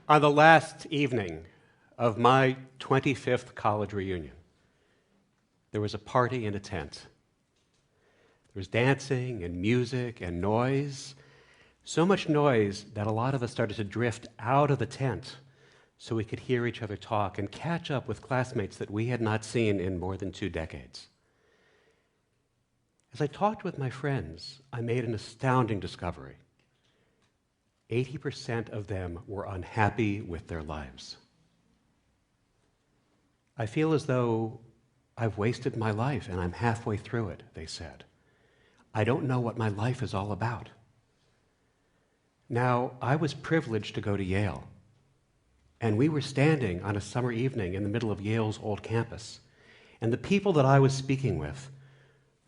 On the last evening of my 25th college reunion, there was a party in a tent. There was dancing and music and noise, so much noise that a lot of us started to drift out of the tent so we could hear each other talk and catch up with classmates that we had not seen in more than 2 decades. As I talked with my friends, I made an astounding discovery. 80% of them were unhappy with their lives. I feel as though I've wasted my life and I'm halfway through it, they said. I don't know what my life is all about. Now, I was privileged to go to Yale, and we were standing on a summer evening in the middle of Yale's old campus, and the people that I was speaking with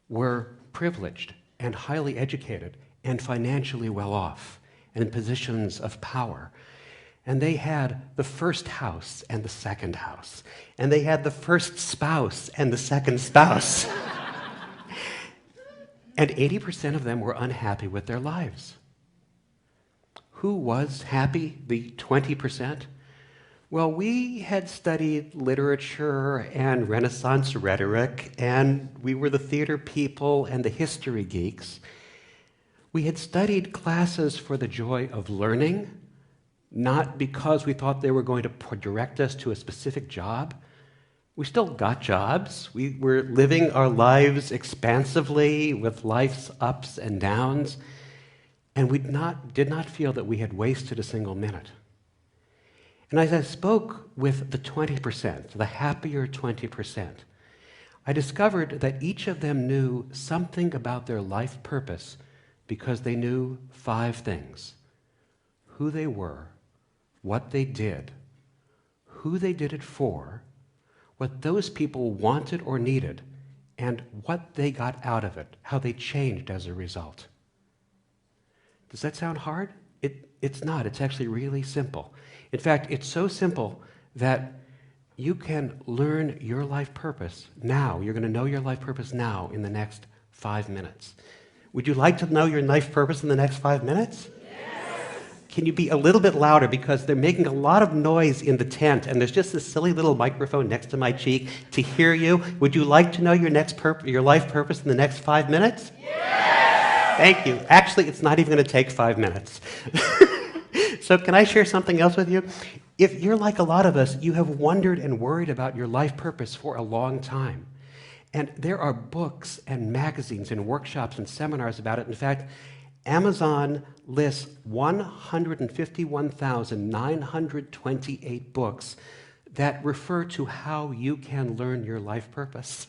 were privileged and highly educated and financially well off and in positions of power. And they had the first house and the second house, and they had the first spouse and the second spouse. And 80% of them were unhappy with their lives. Who was happy, the 20%? Well, we had studied literature and Renaissance rhetoric, and we were the theater people and the history geeks. We had studied classes for the joy of learning, not because we thought they were going to direct us to a specific job. We still got jobs. We were living our lives expansively with life's ups and downs, and we did not feel that we had wasted a single minute. And as I spoke with the 20%, the happier 20%, I discovered that each of them knew something about their life purpose because they knew 5 things: who they were, what they did, who they did it for, what those people wanted or needed, and what they got out of it, how they changed as a result. Does that sound hard? It's not. It's actually really simple. In fact, it's so simple that you can learn your life purpose now. You're going to know your life purpose now in the next 5 minutes. Would you like to know your life purpose in the next 5 minutes? Yes. Can you be a little bit louder, because they're making a lot of noise in the tent, and there's just this silly little microphone next to my cheek to hear you. Would you like to know your life purpose in the next 5 minutes? Yes. Thank you. Actually, it's not even going to take 5 minutes. So can I share something else with you? If you're like a lot of us, you have wondered and worried about your life purpose for a long time. And there are books and magazines and workshops and seminars about it. In fact, Amazon lists 151,928 books that refer to how you can learn your life purpose.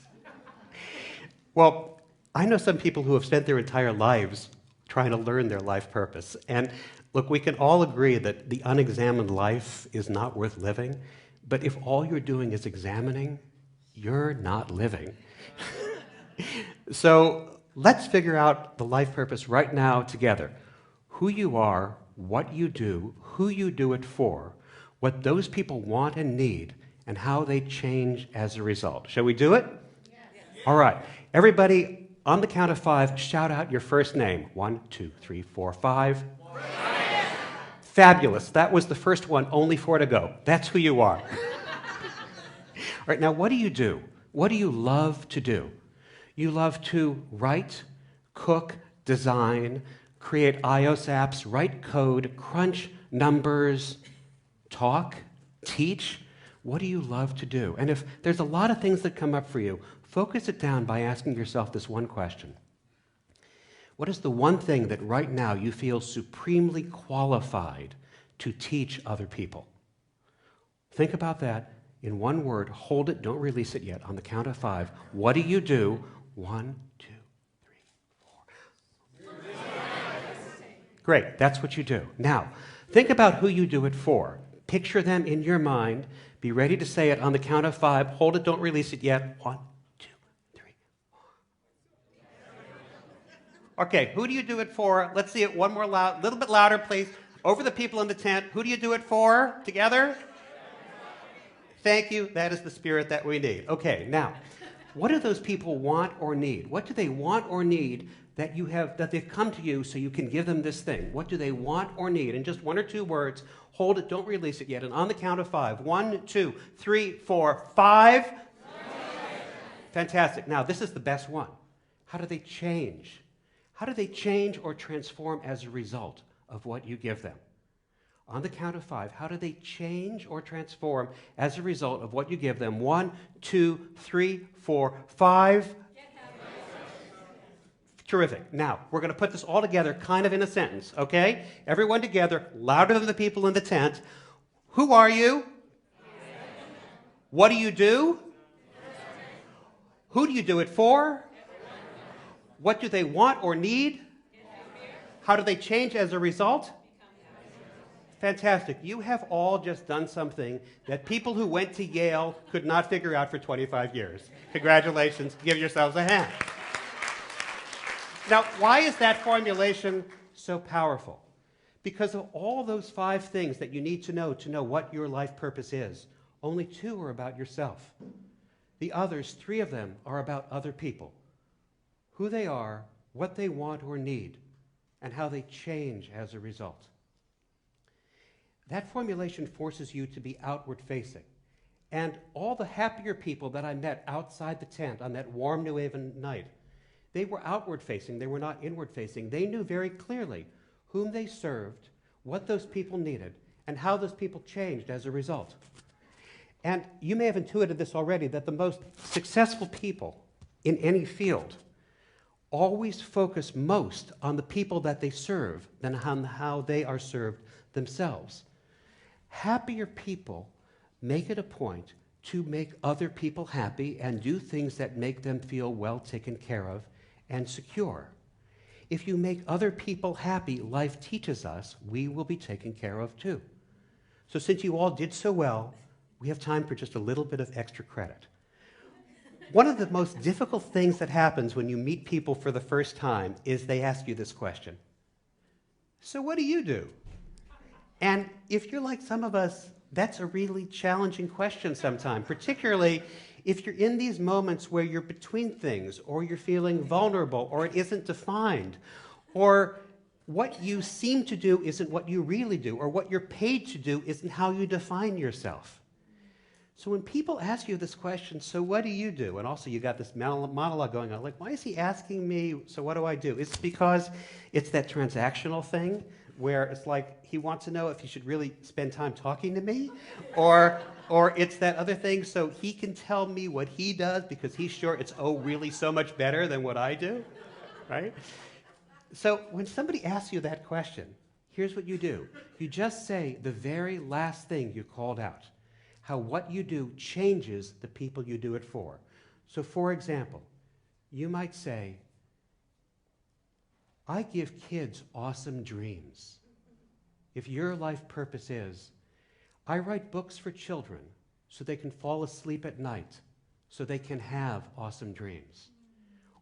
Well, I know some people who have spent their entire lives trying to learn their life purpose. And look, we can all agree that the unexamined life is not worth living, but if all you're doing is examining, you're not living. So let's figure out the life purpose right now together. Who you are, what you do, who you do it for, what those people want and need, and how they change as a result. Shall we do it? Yes. All right. Everybody, on the count of 5, shout out your first name. 1, 2, 3, 4, 5. Brian. Fabulous. That was the first one, only 4 to go. That's who you are. All right, now what do you do? What do you love to do? You love to write, cook, design, create iOS apps, write code, crunch numbers, talk, teach. What do you love to do? And if there's a lot of things that come up for you, focus it down by asking yourself this one question. What is the one thing that right now you feel supremely qualified to teach other people? Think about that in one word. Hold it. Don't release it yet. On the count of 5. What do you do? 1, 2, 3, 4. Great. That's what you do. Now, think about who you do it for. Picture them in your mind. Be ready to say it on the count of 5. Hold it. Don't release it yet. 1, 2, 3, 4. Okay, who do you do it for? Let's see it one more loud, a little bit louder, please. Over the people in the tent. Who do you do it for? Together? Thank you. That is the spirit that we need. Okay, now, What do those people want or need? What do they want or need that they've come to you so you can give them this thing? What do they want or need? In just one or two words, hold it, don't release it yet. And on the count of 5, 1, 2, 3, 4, 5. Fantastic. Now, this is the best one. How do they change? How do they change or transform as a result of what you give them? On the count of 5, how do they change or transform as a result of what you give them? 1, 2, 3, 4, 5. Terrific. Now, we're going to put this all together kind of in a sentence, okay? Everyone together, louder than the people in the tent. Who are you? What do you do? Who do you do it for? What do they want or need? How do they change as a result? Fantastic. You have all just done something that people who went to Yale could not figure out for 25 years. Congratulations. Give yourselves a hand. Now, why is that formulation so powerful? Because of all those 5 things that you need to know what your life purpose is, only 2 are about yourself. The others, 3 of them, are about other people. Who they are, what they want or need, and how they change as a result. That formulation forces you to be outward-facing. And all the happier people that I met outside the tent on that warm New Haven night, they were outward-facing, they were not inward-facing. They knew very clearly whom they served, what those people needed, and how those people changed as a result. And you may have intuited this already, that the most successful people in any field always focus most on the people that they serve than on how they are served themselves. Happier people make it a point to make other people happy and do things that make them feel well taken care of and secure. If you make other people happy, life teaches us we will be taken care of too. So since you all did so well, we have time for just a little bit of extra credit. One of the most difficult things that happens when you meet people for the first time is they ask you this question. So what do you do? And if you're like some of us, that's a really challenging question sometimes, particularly if you're in these moments where you're between things, or you're feeling vulnerable, or it isn't defined, or what you seem to do isn't what you really do, or what you're paid to do isn't how you define yourself. So when people ask you this question, so what do you do? And also you got this monologue going on, like, why is he asking me, so what do I do? It's because it's that transactional thing where it's like he wants to know if he should really spend time talking to me, or it's that other thing so he can tell me what he does because he's sure it's, really so much better than what I do, right? So when somebody asks you that question, here's what you do. You just say the very last thing you called out, how what you do changes the people you do it for. So for example, you might say, I give kids awesome dreams. If your life purpose is, I write books for children so they can fall asleep at night, so they can have awesome dreams.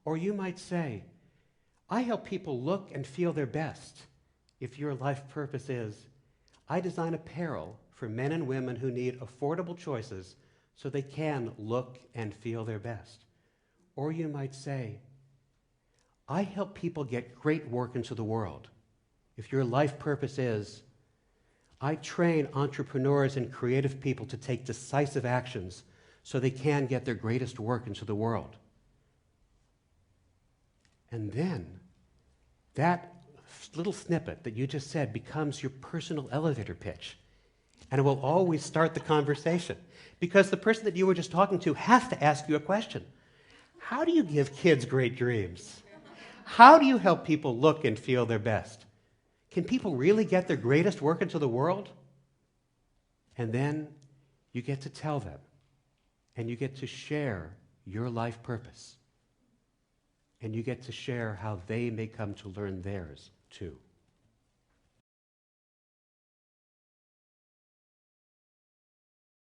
Or you might say, I help people look and feel their best. If your life purpose is, I design apparel for men and women who need affordable choices so they can look and feel their best. Or you might say, I help people get great work into the world. If your life purpose is, I train entrepreneurs and creative people to take decisive actions so they can get their greatest work into the world. And then that little snippet that you just said becomes your personal elevator pitch. And it will always start the conversation because the person that you were just talking to has to ask you a question. How do you give kids great dreams? How do you help people look and feel their best? Can people really get their greatest work into the world? And then you get to tell them, and you get to share your life purpose. And you get to share how they may come to learn theirs too.